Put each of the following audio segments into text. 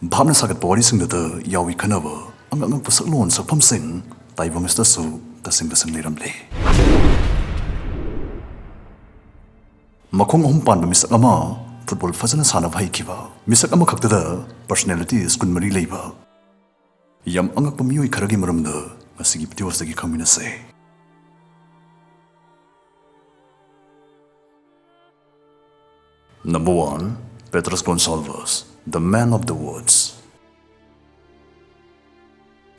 Bhamna sagat body sing the yawi kanava, ang pasalon sa pamsing, taibang is the so, the sing liramle. Makong humpan misak ama, football fazana sana haikiva, misak ama kaktada, personality is kun mari leiba. Yam angak Miyoi karagi maramda, masigi pitiwas dagi kamina say. Number 1, Petrus Gonsalves, the man of the woods.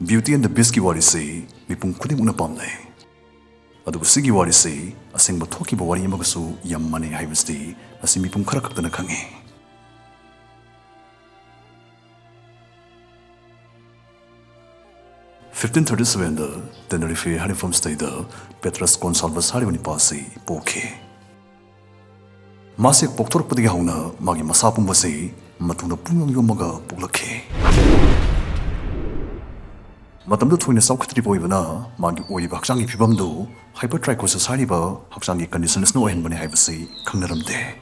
Beauty and the Beast ki wari say, mipung kudim una pamne. Adugu sigi wari say, asing batoki ba wari yamagasu yam mani haibasti, asi mipung karakak na kangi. (1537) the Tenerife Harifam stay the Petrus Gonsalves Harivani pasi poke. Masik poktor padi hauna magi masapum basi matuna pungyong yomaga puglake. Matamdo thuina saukhatri boibana magi oiba haksangi phibamdo hypertrichosis hariba haksangi conditions no hen bani haibasi khangnaramde.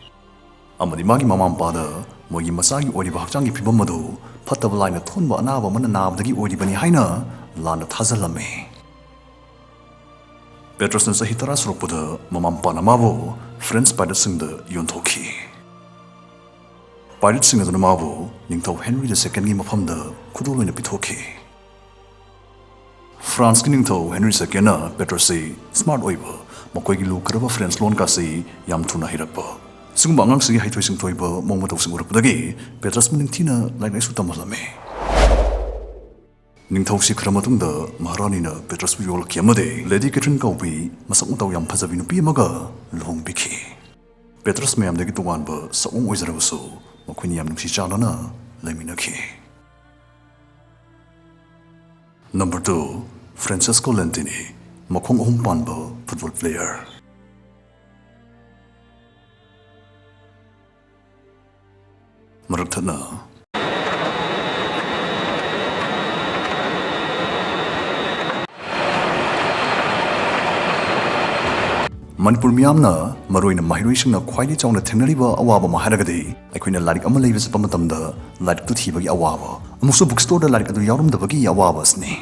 Amadi magi mamampada mogi masagi oiba haksangi phibamado phattaba laina thonba anaba mana nabdagi oibani haina lana thazalame. Petrus sa hitara surukpuda mamampa namavo friends pilot sing the yonthoki. Pilot sing the namavo ningthaw Henry II gi mafamda khudol oina pithoki. France ki ningthaw Henry II na Petrus say smart oiba makoi gi lu karaba friends loan ka say yam thuna hirakpa. Singba angang sigi haithoi sing thoiba mongma taw sing urupdagi Petrus mining thina like su tamalame. Ningthaw si khramatungda Maharani na Petrus Viola kiamade Lady Catherine Kaubi masak utaw yam phajabi nupi amaga luhong bikhi. Petrus mayam dagi tuwan ba saung oizarabasu makhuni yam nungsi chalana laiminakhi. Number 2, Francesco Lentini, makhong humpan ba football player. Marakthana Manipur miyamna maroina mahiroisingna khwaidi chawna thengnariba awaba maharagadi aikoina larik ama leiba sa pamatamda larik tu thibagi awaba amusu bookstore da larik adu yaurumdabagi awaba asni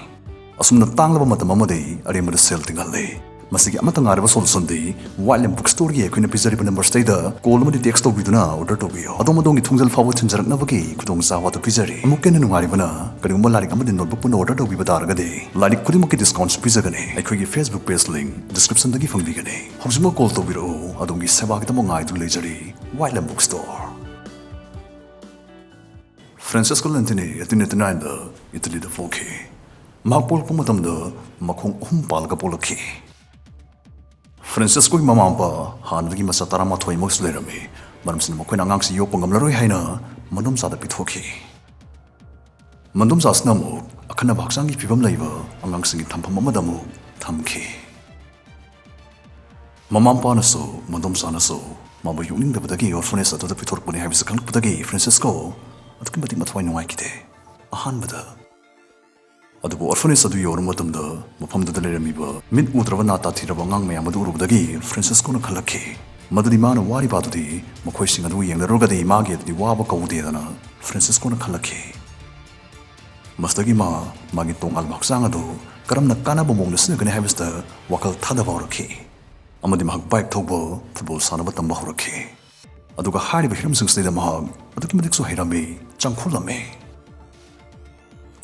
asumna tanglaba matam amade aremada sel tingalle masigi amata ngaraba solution di William bookstore ye aikoina pizariba number stay da call amadi text to biduna order to biyo adomodongi thungzal fawo thinjaraknabagi kudong sawa to pizari amukena nungaribana karigumba larik amadi notebook puna order to bibadaragade larik kudimaki discounts pizagane aikoigi Facebook page link description dagi fangbigane hojima call to biro adongi sebagi tamo ngai du lejari William bookstore. Francesco Lentini 1889 da Italy da foki makpol pumatamda makhong humpal ka polaki. Francesco mamampa hanadagi masa taramathoi mos lerami maramsina makoina angangsi yokpa ngamlaroi haina mandom sada pithoki. Mandom sasnamu akhana bhaksangi phibam leiba angangsingi thampham amadamu thamki. Mamampa naso mandom sanaso maba yuningdabadagi orphanage adada pithorpani haibisa khangpadagi Francesco adki matik mathwai nungai kide ahanbada adubu orphanage adu yormatamda mafamda leramiba min udraba nata thiraba ngang mayam adu urubdagi Francesco na khalakhi madadi mana wari badudi makhoi sing adu yenglarogadi magi adi waba kaude dana Francesco na khalakhi masdagi magi tongal baksang adu karamna kanaba mongna sinagane haibista wakal thadaba horakhi amadi mahak bike thoba football sanaba tamba horakhi aduga hariba hiramsing stay da mahak aduki madik so hirami changkhulame.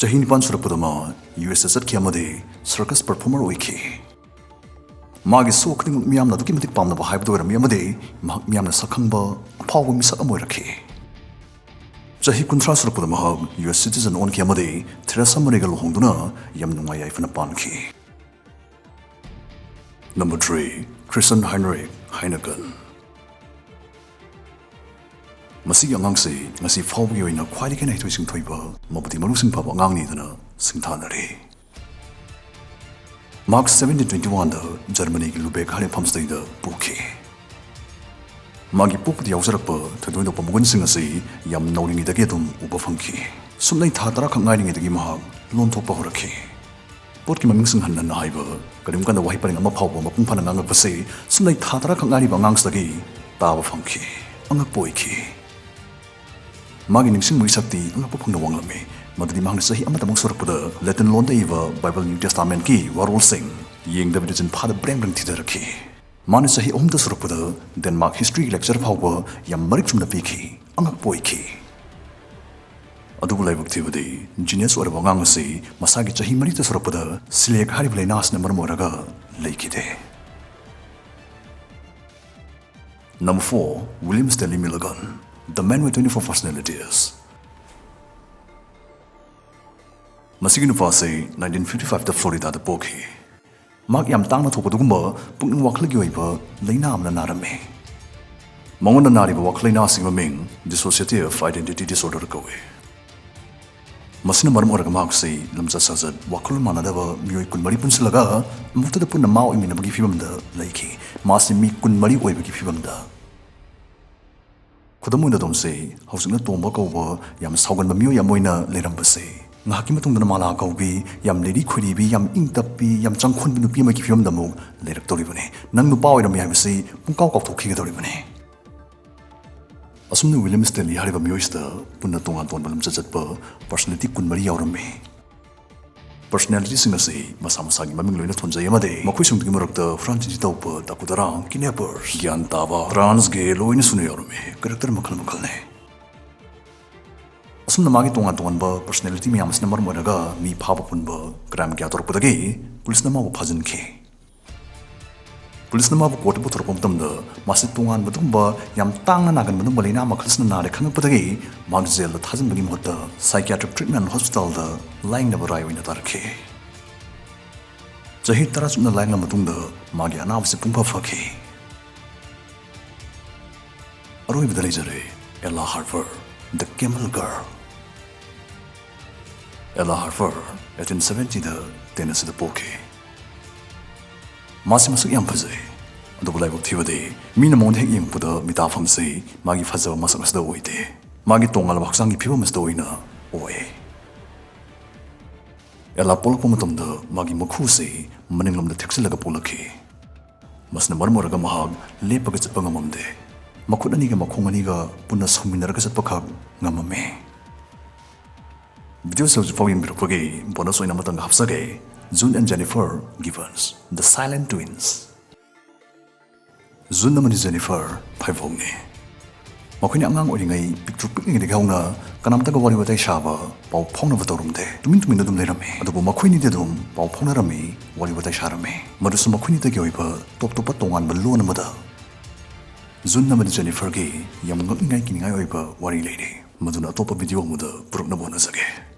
Chahin pan surapudama USS at kiamade circus performer oiki. Magi sokring miyamna duki matik pamna ba haibdo ram yamade mahak miyamna sakhangba apaw misak amoirakhi. Chahi kunthra surapudama US citizen on kiamade Teresa Marigal hongduna yam nungai yaifana pankhi. Number 3, Christian Heinrich Heineken. Masigi angangsi ngasi fawgi oina khwaidi kenai toising thoiba mabudi marusing phaba angangni dana singthanari. March 1721 da Germany gi Lubeck hale phamstai da pukhi. Magi pukdi yausarapa thadoi pa mugun sing asi yam nauringi dagi dum uba phangki. Sumnai thadara khangai dagi mahak lon thokpa horakhi. Potki maming sing hanna na haiba kadim kan da wahi paring ama phawba mapung phana nganga pase sumnai thadara khangai ba ngangs dagi tawa phangki angak poiki. Magi ningsing mui sakti ngapa phungna wanglame madudi mahna sahi amata mong sorakpada Latin lon da iwa Bible New Testament ki warol sing yeng da bidin phada breng breng thidaraki mani sahi omda sorakpada Denmark history lecture phawba yam marik chumna piki angak poiki adubu laibuk thibadi genius or wangang si masagi chahi mari ta sorakpada silek hari blai nas na marmoraga leikide. Number 4, William Stanley Milligan, the man with 24 personalities. Masigi nupase 1955 da Florida da poki. Mag yam tangna thopadugumba pungning waklagi oiba leina amna narame. Mangona nariba waklaina singma ming dissociative identity disorder kawe. Masina maram oraga magsi lamza sajad wakul manadaba miyoi kunmari punsilaga mutada punna mao imina bagi fibamda laiki masi mi kunmari oibagi fibamda. Kudamoina domse hausina tomba kauba yam sauganba miyo yamoina leirambase ngahaki matungdana mala kaubi yam lady khuribi yam ingtappi yam changkhon nupi ma ki fibamdamu leirak toribane nang nupa oiram yamse pungkaw kaw thokhiga toribane. Asumna William Stanley hariba miyoista punna tongan ton balam chajatpa personality kunmari yaurame. Personality singase masa masagi maming loina thonjai amade makhoi sungtgi marakta franchise tawpa takudara kidnappers gyan taba trans ge loina sunu yaurame character makhal makhal ne. Asumna magi tongan tongan ba personality mi amasna maram oraga mi phaba punba crime kya torpadagi police na ma phajin ke. Police na mabu court butor pomtamda masi tungan badumba yam tangna nagan badum balina makhasna nare khangpadagi mag jail da thajin bagi mohta psychiatric treatment hospital da lying na barai oina tarkhe. Jahi tarasumna lying na matungda magi anawse pungpha fakhe. Aroi bidalai jare Ella Harper, the camel girl. Ella Harper 1870 da Tennessee da poke. Masi masuk yam phajai adubu laibuk thibade mina mon hek yeng puda mita famse magi phajaw masak asda oide magi tongal baksangi phibam asda oina oe. Ella polpo matamda magi makhu se maninglamda theksilaga polakhi masna marmoraga mahag lepaga chappa ngamamde makhut ani ga makhong ani ga punna sominaraga chappa khak ngamame. Video sa fawin birpage bonus oina matang hapsage June and Jennifer Givens, the silent twins. June namani Jennifer phaivongne. Makhoni angang oringai picture picking de gauna kanamta ga wari watai shaba pau phongna batorumde tumin dum lerame adubu makhoni de dum pau phongna rami wari watai sharame madusu makhoni de gyoiba top top tongan ballo namada June namani Jennifer ge yam ngai kiningai oiba wari leire maduna top video muda purukna bona sage.